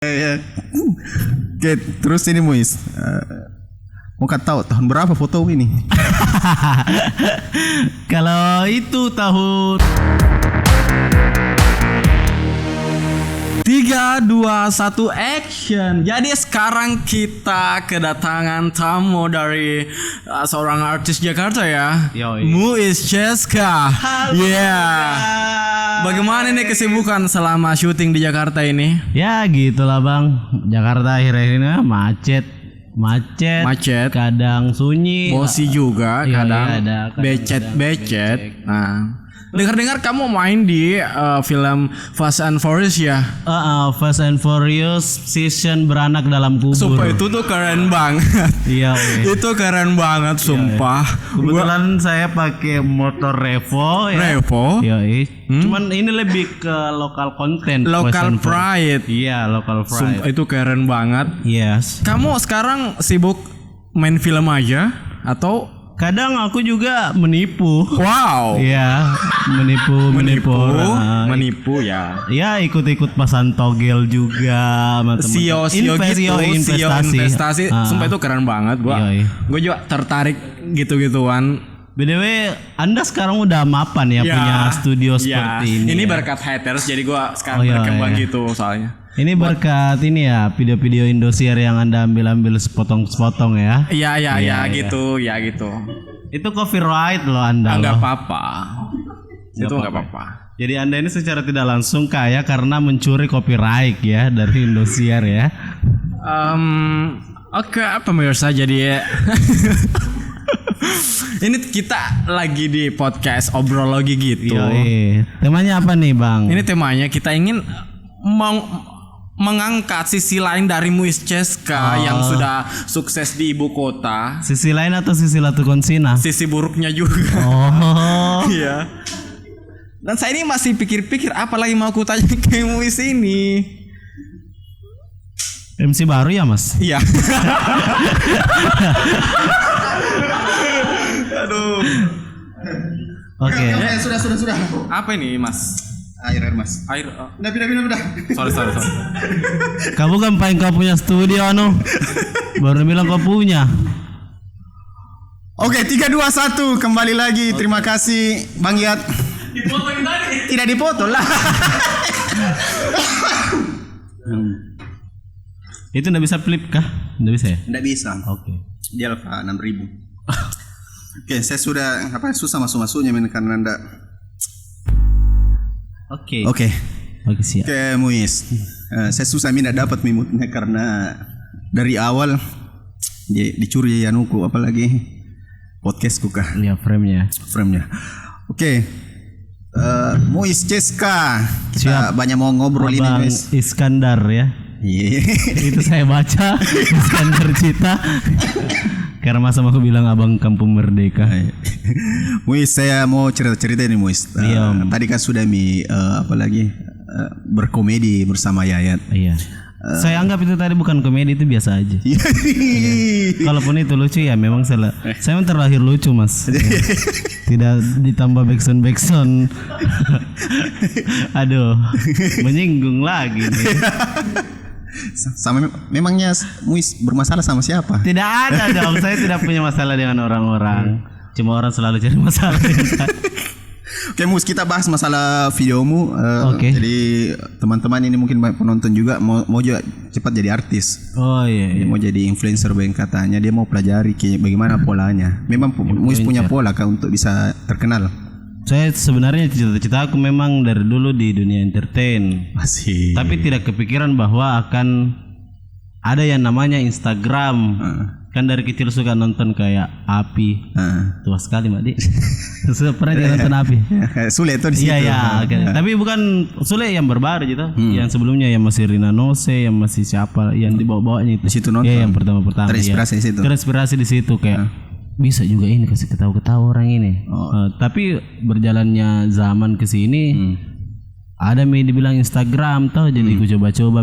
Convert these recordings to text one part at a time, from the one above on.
Ya. Oke, terus ini Muis, mau tahu tahun berapa foto ini? Kalau itu tahun 3, 2, 1 action. Jadi sekarang kita kedatangan tamu dari seorang artis Jakarta ya. Yoi. Muis Ceska. Bagaimana nih kesibukan selama syuting di Jakarta ini? Ya gitulah bang, Jakarta akhir-akhir ini macet, kadang sunyi, Bosi juga, Iya, kadang ada, kadang becet. Nah, dengar-dengar kamu main di film Fast and Furious ya? Fast and Furious season beranak dalam kubur. Sumpah itu tuh keren banget. Iya, Itu keren banget, sumpah. kebetulan saya pakai motor Revo ya. Revo? Iya, cuman ini lebih ke lokal konten. Local pride. Iya, local pride. Sumpah itu keren banget. Yes. Kamu sekarang sibuk main film aja atau? Kadang aku juga menipu. Wow. Iya, menipu orang. Menipu ya. Ya ikut-ikut pasan togel juga sama teman-teman. CEO investasi. Sumpah itu keren banget. Yoi. Gua juga tertarik gitu-gituan. BTW Anda sekarang udah mapan ya, punya studio seperti ini. Ini ya? berkat haters jadi gua sekarang berkembang gitu soalnya. Ini berkat ini ya, video-video Indosiar yang Anda ambil sepotong-sepotong ya. Iya gitu. Itu copyright loh Anda. Enggak loh. apa-apa. Itu enggak apa-apa. Jadi Anda ini secara tidak langsung kaya karena mencuri copyright ya dari Indosiar ya. Oke, pemirsa jadi ini kita lagi di podcast obrologi gitu. Yoi. Temanya apa nih Bang? Ini temanya kita ingin mengangkat sisi lain dari Muis Ceska yang sudah sukses di ibu kota. Sisi lain atau sisi latukonsina? Sisi buruknya juga. Oh. Iya. Dan saya ini masih pikir-pikir apa lagi mau aku tanya ke Muis ini. MC baru ya Mas? Iya. Aduh. Oke. Sudah. Apa ini Mas? Air Mas. Air. Udah. Sorry. Kamu kan pengen kau punya studio anu. Baru bilang kau punya. Oke, 3, 2, 1 kembali lagi. Terima kasih Bang Yat. Dipotong tadi. Tidak dipotong lah. Itu enggak bisa flip kah? Enggak bisa ya? Tidak bisa. Oke. Dia Alfa 6000. Oke, saya sudah susah masuk-masuknya karena Anda. Oke. Oke, siap. Oke, Muis. Saya susah dapat mimutnya karena dari awal dicuri anuku, apalagi podcastku kah? Lihat frame-nya. Oke. Muis Ceska. Kita Siap. banyak mau ngobrol ini, Bang guys. Iskandar ya. Iya. Itu saya baca Iskandar Cita. Karena masa aku bilang abang Kampung Merdeka. Muis, saya mau cerita ini Muis. Tadi kan sudah berkomedi bersama Yayat. Iya. Saya anggap itu tadi bukan komedi, itu biasa aja. Kalaupun itu lucu ya memang saya memang terlahir lucu Mas. Tidak ditambah backsound. Aduh, menyinggung lagi nih. Sama memangnya Muis bermasalah sama siapa? Tidak ada dong, saya tidak punya masalah dengan orang-orang. Cuma orang selalu cari masalah. Oke Muis, kita bahas masalah videomu. Oke. Jadi teman-teman ini mungkin banyak penonton juga mau juga cepat jadi artis. Oh iya. Dia mau jadi influencer, katanya dia mau pelajari bagaimana polanya. Memang Muis punya pola kan untuk bisa terkenal. Saya sebenarnya cita-cita aku memang dari dulu di dunia entertain. Masih. Tapi tidak kepikiran bahwa akan ada yang namanya Instagram. Kan dari kecil suka nonton kayak Api. Tua sekali Mak Di. Pernah dia nonton Api? Sule itu di situ. Iya. Okay. Tapi bukan Sule yang berbaru gitu. Yang sebelumnya yang masih Rina Nose, yang masih siapa, yang dibawa-bawanya itu. Di situ nonton. Iya, yang pertama-pertama. Terinspirasi di situ. Terinspirasi di situ kayak bisa juga ini kasih ketawa-ketawa orang ini. Tapi berjalannya zaman ke sini ada dibilang Instagram tau, jadi aku coba-coba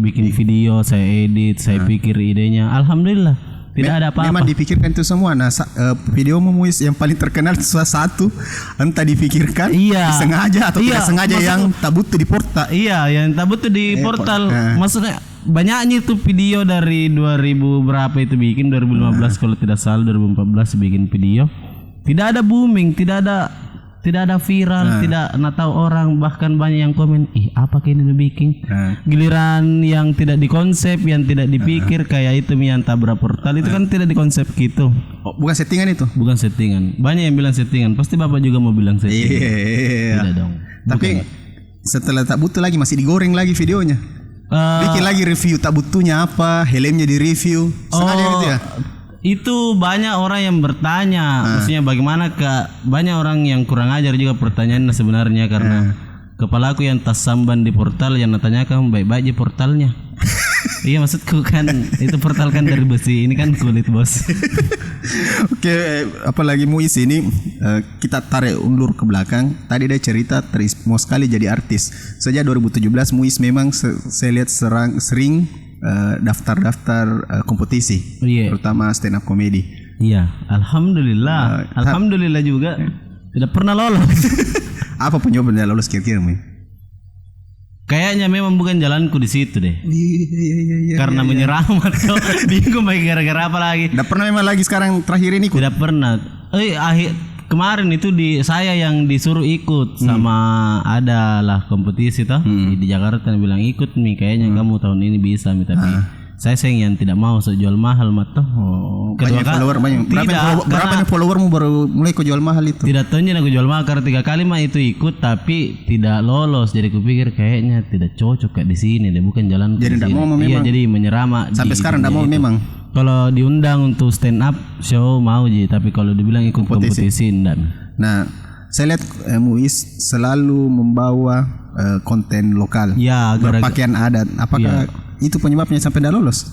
bikin video, saya edit, saya pikir idenya. Alhamdulillah Tidak ada apa-apa. Memang dipikirkan itu semua. Nah, video Muis yang paling terkenal satu, entah dipikirkan, disengaja atau tidak sengaja, yang tak butuh di portal. Iya, yang tak butuh di portal. Maksudnya banyaknya itu video dari 2000 berapa itu bikin, 2015 kalau tidak salah, 2014 bikin video. Tidak ada booming, tidak ada viral, tidak tahu orang, bahkan banyak yang komen, apa kayak ini bikin. Giliran yang tidak dikonsep, yang tidak dipikir kayak itu yang tabrak portal itu kan tidak dikonsep gitu. Oh, bukan settingan itu? Bukan settingan. Banyak yang bilang settingan. Pasti Bapak juga mau bilang settingan. Tidak dong. Tapi setelah tak butuh lagi masih digoreng lagi videonya. Bikin lagi review tak butuhnya apa, helmnya di review. Sengaja gitu ya? Itu banyak orang yang bertanya, maksudnya bagaimana banyak orang yang kurang ajar juga pertanyaannya sebenarnya, karena kepala aku yang tas samban di portal yang tanyakan baik-baik aja portalnya. Iya, maksudku kan itu portal kan dari besi, ini kan kulit bos. Oke, apalagi Muis ini kita tarik undur ke belakang. Tadi dia cerita mau sekali jadi artis. Sejak 2017 Muis memang saya lihat sering daftar kompetisi, terutama stand up comedy. Iya, alhamdulillah juga tidak pernah lolos. Apa penyebabnya lolos kira-kira, Mui? Kayaknya memang bukan jalanku di situ deh. Karena menyerah atau bingung gara-gara apa lagi? Tidak pernah memang lagi sekarang terakhir ini ikut? Tidak pernah. Kemarin itu saya yang disuruh ikut sama adalah kompetisi toh di Jakarta, bilang ikut nih kayaknya kamu tahun ini bisa nih, tapi saya yang tidak mau jual mahal matoh. Banyak follower banyak. Berapa followermu baru mulai kau jual mahal itu? Tidak tahunya aku jual mahal karena 3 kali mah itu ikut tapi tidak lolos. Jadi kupikir kayaknya tidak cocok kayak di sini deh, bukan jalan. Jadi tidak mau memang. Iya, jadi menyerah. Sampai sekarang tidak mau memang. Kalau diundang untuk stand up show mau tapi kalau dibilang ikut kompetisi enggak. Nah, saya lihat Muis selalu membawa konten lokal, berpakaian adat. Apakah itu penyebabnya sampai tidak lolos?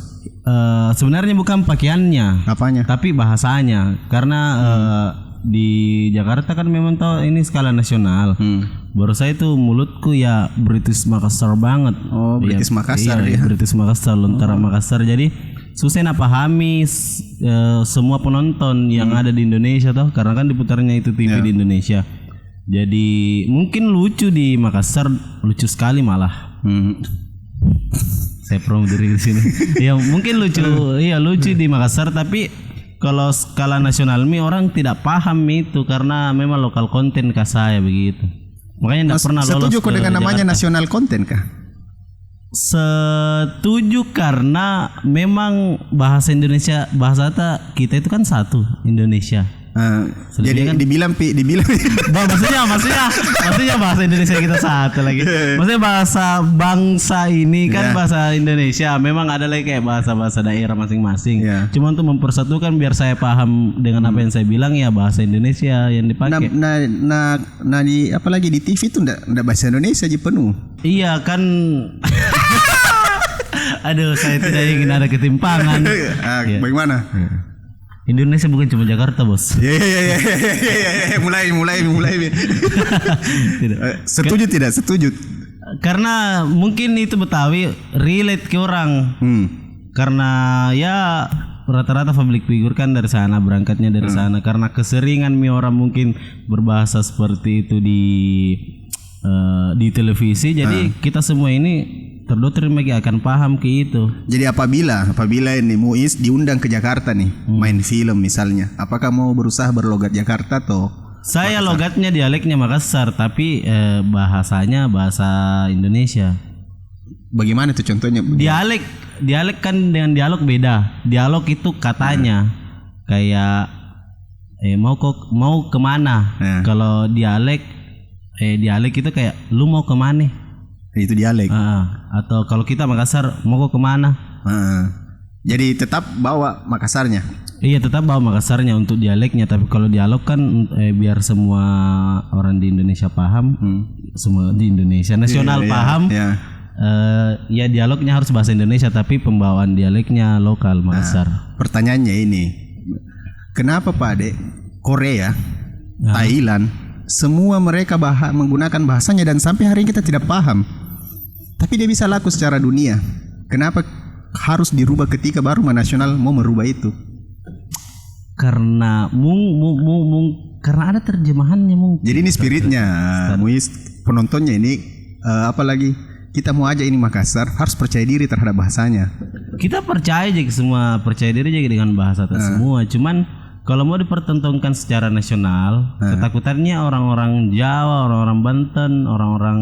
Sebenarnya bukan pakaiannya, apanya? Tapi bahasanya. Karena di Jakarta kan memang tahu ini skala nasional. Baru saya itu mulutku ya British Makassar banget. Oh, British Makassar ya. British Makassar, Lontara Makassar. Jadi susah pahami semua penonton yang ada di Indonesia toh, karena kan diputarnya itu TV di Indonesia. Jadi mungkin lucu di Makassar, lucu sekali malah. Saya promo diri di sini. Ya mungkin lucu, lucu di Makassar, tapi kalau skala nasional orang tidak paham itu karena memang lokal konten saya begitu. Makanya tidak pernah lolos. Setuju kok dengan namanya nasional konten kah? Setuju karena memang bahasa Indonesia, kita itu kan satu Indonesia. Jadi kan dibilang maksudnya bahasa Indonesia kita satu lagi. Maksudnya bahasa bangsa ini kan bahasa Indonesia. Memang ada lagi kayak bahasa daerah masing-masing. Cuma untuk mempersatukan biar saya paham dengan apa yang saya bilang ya bahasa Indonesia yang dipakai. Nah di apalagi di TV itu enggak bahasa Indonesia aja penuh. Iya kan. Aduh, saya tidak ingin ada ketimpangan. Bagaimana? Indonesia bukan cuma Jakarta, bos. Mulai. Setuju tidak? Setuju. Karena mungkin itu Betawi relate ke orang. Karena ya rata-rata public figure kan dari sana, berangkatnya dari sana. Karena keseringan orang mungkin berbahasa seperti itu di televisi. Jadi kita semua ini terdoktrin bagi akan paham ke itu. Jadi apabila ini Muis diundang ke Jakarta nih, main film misalnya, apakah mau berusaha berlogat Jakarta atau? Saya Makassar? Logatnya dialeknya Makassar, tapi bahasanya bahasa Indonesia. Bagaimana tuh contohnya? Dialek kan dengan dialog beda. Dialog itu katanya kayak mau kemana? Kalau dialek itu kayak lu mau kemana? Itu dialek. Atau kalau kita Makassar mau kemana? Jadi tetap bawa Makassarnya. Iya, tetap bawa Makassarnya untuk dialeknya. Tapi kalau dialog kan biar semua orang di Indonesia paham, semua di Indonesia nasional paham. Ya dialognya harus bahasa Indonesia, tapi pembawaan dialeknya lokal Makassar. Pertanyaannya ini, kenapa Pak Ade Korea, Thailand, semua mereka menggunakan bahasanya dan sampai hari ini kita tidak paham. Tapi dia bisa laku secara dunia. Kenapa harus dirubah ketika baru nasional mau merubah itu? karena karena ada terjemahannya mungkin. Jadi ini spiritnya, Muiz, penontonnya ini apalagi kita mau aja ini Makassar harus percaya diri terhadap bahasanya. Kita percaya aja semua, percaya diri aja dengan bahasa semua. Cuman kalau mau dipertontonkan secara nasional, ketakutannya orang-orang Jawa, orang-orang Banten, orang-orang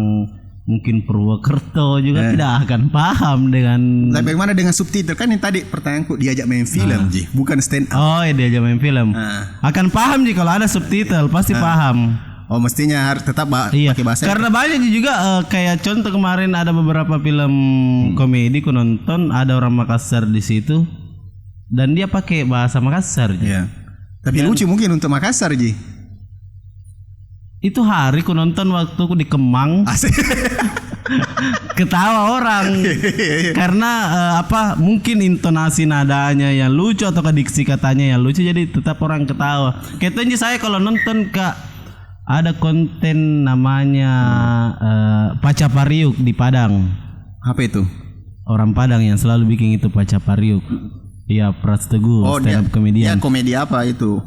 mungkin Purwokerto juga tidak akan paham dengan. Tapi bagaimana dengan subtitle? Kan yang tadi pertanyaanku diajak main film, Ji, bukan stand up. Oh, ya diajak main film. Akan paham Ji kalau ada subtitle, pasti paham. Oh, mestinya harus tetap Iya, pakai bahasa. karena banyak juga kayak contoh kemarin ada beberapa film komedi ku nonton, ada orang Makassar di situ dan dia pakai bahasa Makassar. Iya. Tapi lucu mungkin untuk Makassar, Ji. Itu hari ku nonton waktu ku di Kemang. Asik. Ketawa orang karena mungkin intonasi nadanya yang lucu atau diksi katanya yang lucu, jadi tetap orang ketawa. Katanya saya kalau nonton ada konten namanya Pacapariuk di Padang. Apa itu? Orang Padang yang selalu bikin itu Pacapariuk. Iya, Prats Teguh, stand up comedian. Dia komedi apa itu?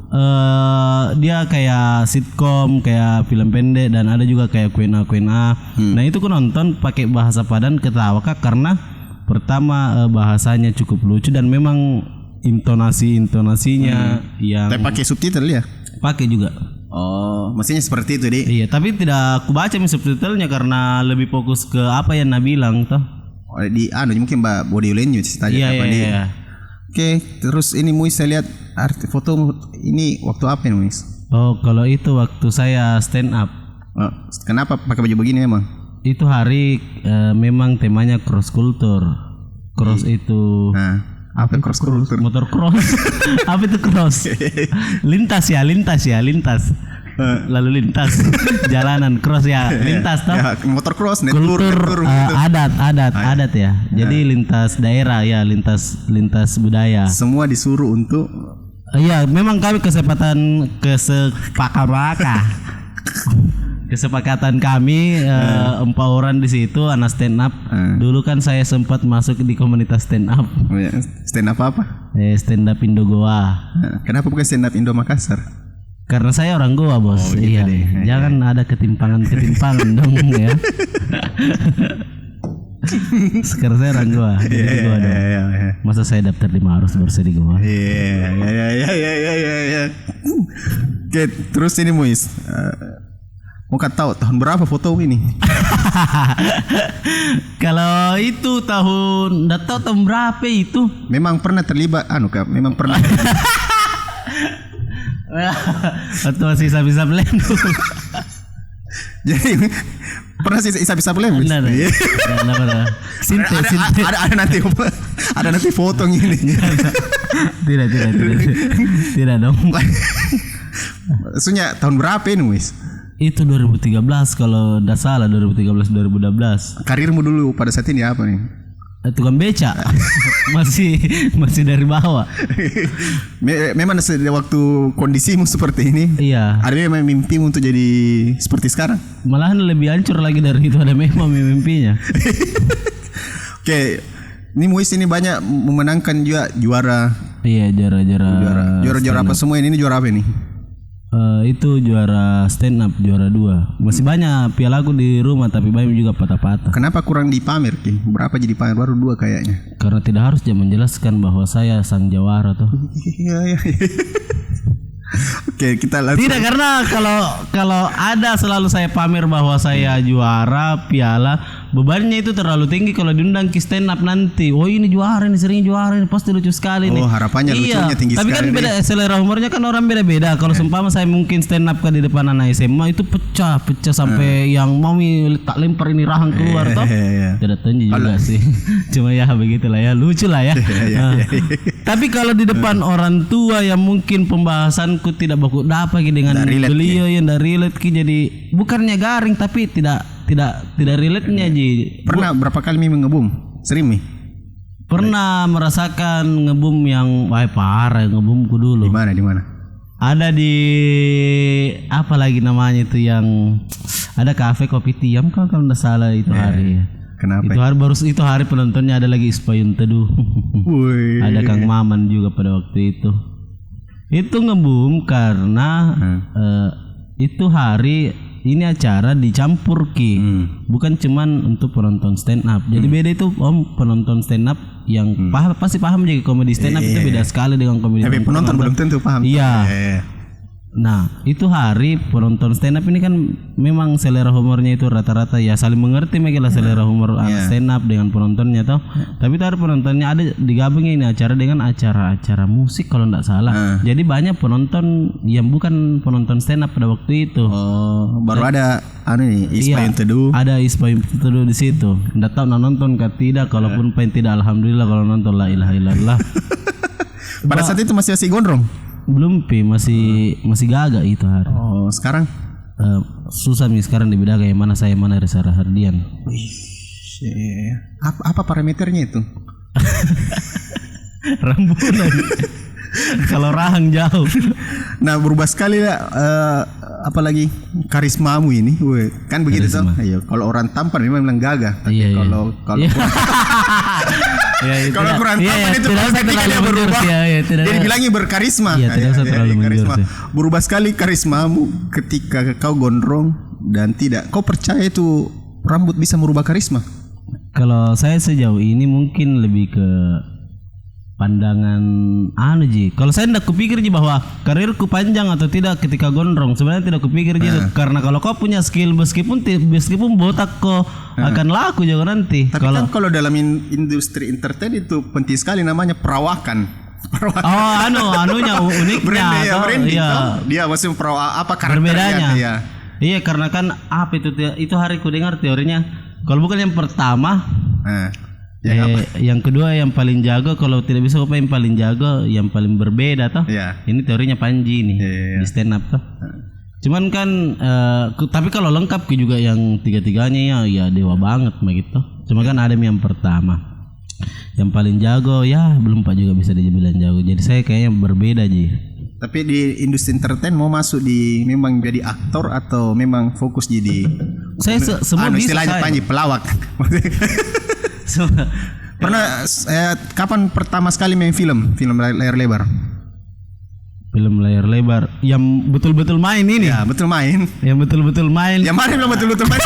Dia kayak sitkom, kayak film pendek, dan ada juga kayak Queen A. Nah itu aku nonton pakai bahasa Padang, ketawa Kak, karena pertama bahasanya cukup lucu dan memang intonasinya yang. Tapi pakai subtitle ya? Pakai juga. Oh, mestinya seperti itu, Di. Iya, tapi tidak aku baca subtitlenya karena lebih fokus ke apa yang Nabi bilang toh. Oh, mungkin Mbak Bodi Ulenyu tadi apa dia. Iya. Oke, terus ini Muiz saya lihat foto ini waktu apa nih, Muiz? Oh, kalau itu waktu saya stand up. Oh, kenapa pakai baju begini emang? Itu hari memang temanya cross culture. Cross itu apa cross culture? motor cross. Apa itu cross? Lintas. Lalu lintas jalanan cross ya, lintas toh. Ya, motor cross, kultur adat ya. Jadi lintas daerah ya, lintas budaya. Semua disuruh untuk. Iya, memang kami kesepakatan kami 4 orang di situ anak stand up. Dulu kan saya sempat masuk di komunitas stand up. Oh, ya. Stand up apa? Stand up Indo Goa. Kenapa bukan stand up Indo Makassar? Karena saya orang Goa, Bos. Oh, gitu iya. deh. Jangan ada ketimpangan dong ya. Sekarang saya orang Goa. Iya. Masa saya daftar di Maros bersih di Goa? Iya. Oke, terus ini Muiz. Mau tahu tahun berapa foto ini? Kalau itu enggak tahu tahun berapa itu. Memang pernah terlibat Kak, memang pernah. Waktu masih bisa blend. Jadi pernah sih bisa blend. Benar. Sinte. Ada nanti foto ini. Tidak dong. Maksudnya tahun berapa ini, Muiz? Itu 2013 kalau tidak salah, 2013. Karirmu dulu pada saat ini apa nih? Tukang beca. masih dari bawah. Memang waktu kondisimu seperti ini. Iya. Ada memang mimpimu untuk jadi seperti sekarang? Malahan lebih hancur lagi dari itu, ada memang mimpinya. Oke. Ini Muiz ini banyak memenangkan juga juara. Iya, Juara apa semua ini juara apa ini? Itu juara stand up, juara 2. Masih banyak piala aku di rumah, tapi banyak juga patah-patah. Kenapa kurang dipamer, Ki? Berapa jadi pamer? Baru 2 kayaknya. Karena tidak harus dia menjelaskan bahwa saya sang jawara tuh. Iya. Oke, kita langsung. Tidak, karena kalau ada selalu saya pamer bahwa saya juara piala, bebannya itu terlalu tinggi kalau diundang ke stand up nanti. Oh, ini juara, ini sering juara, ini pasti lucu sekali nih. Oh, harapannya lucunya tinggi tapi sekali. Tapi kan beda selera humornya kan orang beda-beda. Kalau seumpama saya mungkin stand up kan di depan anak SMA itu pecah sampai yang mau tak lempar ini rahang keluar toh. Tidak tinggi juga sih. Cuma ya begitulah ya, lucu lah ya. Tapi kalau di depan orang tua yang mungkin pembahasanku tidak baku dapat dengan beliau yang dari relate jadi bukannya garing tapi tidak relate-nya Ji. Pernah berapa kali Mimi ngebum? Sering Mi? Pernah merasakan ngebum yang parah, ngebumku dulu. Di mana? Ada di apa lagi namanya itu yang ada kafe kopi tiam kalau enggak salah itu hari. Kenapa? Itu hari penontonnya ada lagi Ispayun Teduh. Ada Kang Maman juga pada waktu itu. Itu nge-boom karena itu hari ini acara dicampur Ki. Bukan cuman untuk penonton stand up. Jadi beda itu Om, penonton stand up yang pasti paham juga komedi stand up itu beda sekali dengan komedi. Tapi penonton belum tentu paham. Iya. Nah, itu hari penonton stand up ini kan memang selera humornya itu rata-rata ya saling mengerti lah selera humor stand up dengan penontonnya toh. Tapi itu hari penontonnya ada digabungin ini acara dengan acara-acara musik kalau enggak salah. Jadi banyak penonton yang bukan penonton stand up pada waktu itu. Oh, baru ada Ispain Teduh. Ada Ispain Teduh di situ. Enggak tahu nonton kah tidak, kalaupun pain tidak alhamdulillah, kalau nonton la ilaha illallah. Pada saat itu masih gondrong. Belum Pi, masih gagak itu hari. Oh, sekarang susah nih sekarang dibedakan yang mana saya mana Reza Rahardian. Apa parameternya itu? Rambutan. Kalau rahang jauh. Nah, berubah sekali lah apalagi karismamu ini. Kan begitu toh. Iya, kalau orang tampan memang gagah. Tapi kalau kalau kurang tampan itu ketika dia berubah. Dia dibilangnya berkarisma. Iya, tidak usah terlalu karisma. Berubah sekali karismamu ketika kau gondrong dan tidak. Kau percaya itu rambut bisa merubah karisma? Kalau saya sejauh ini mungkin lebih ke pandangan kalau saya tidak kupikir bahwa karirku panjang atau tidak ketika gondrong, sebenarnya tidak kupikir gitu. Karena kalau kau punya skill meskipun botak kau akan laku juga nanti. Tapi kalau dalam industri entertain itu penting sekali namanya perawakan. Oh, anunya uniknya. Dia maksudnya apa karakternya? Berbedanya. Iya, karena kan apa itu hari ku dengar teorinya. Kalau bukan yang pertama, yang kedua yang paling jago, kalau tidak bisa apa yang paling jago, yang paling berbeda toh. Ini teorinya Panji nih di stand up toh. Cuman kan tapi kalau lengkap juga yang tiga-tiganya ya dewa banget begitu. Cuma kan ada yang pertama. Yang paling jago ya belum Pak juga bisa dibilang jago. Jadi saya kayaknya berbeda Ji. Tapi di industri entertain mau masuk di memang jadi aktor atau memang fokus jadi saya semua bisa istilahnya saya. Panji pelawak. Pernah kapan pertama sekali main film layar lebar? Film layar lebar yang betul-betul main ini. Ya, betul main. Yang betul-betul main. Yang mana belum betul-betul main?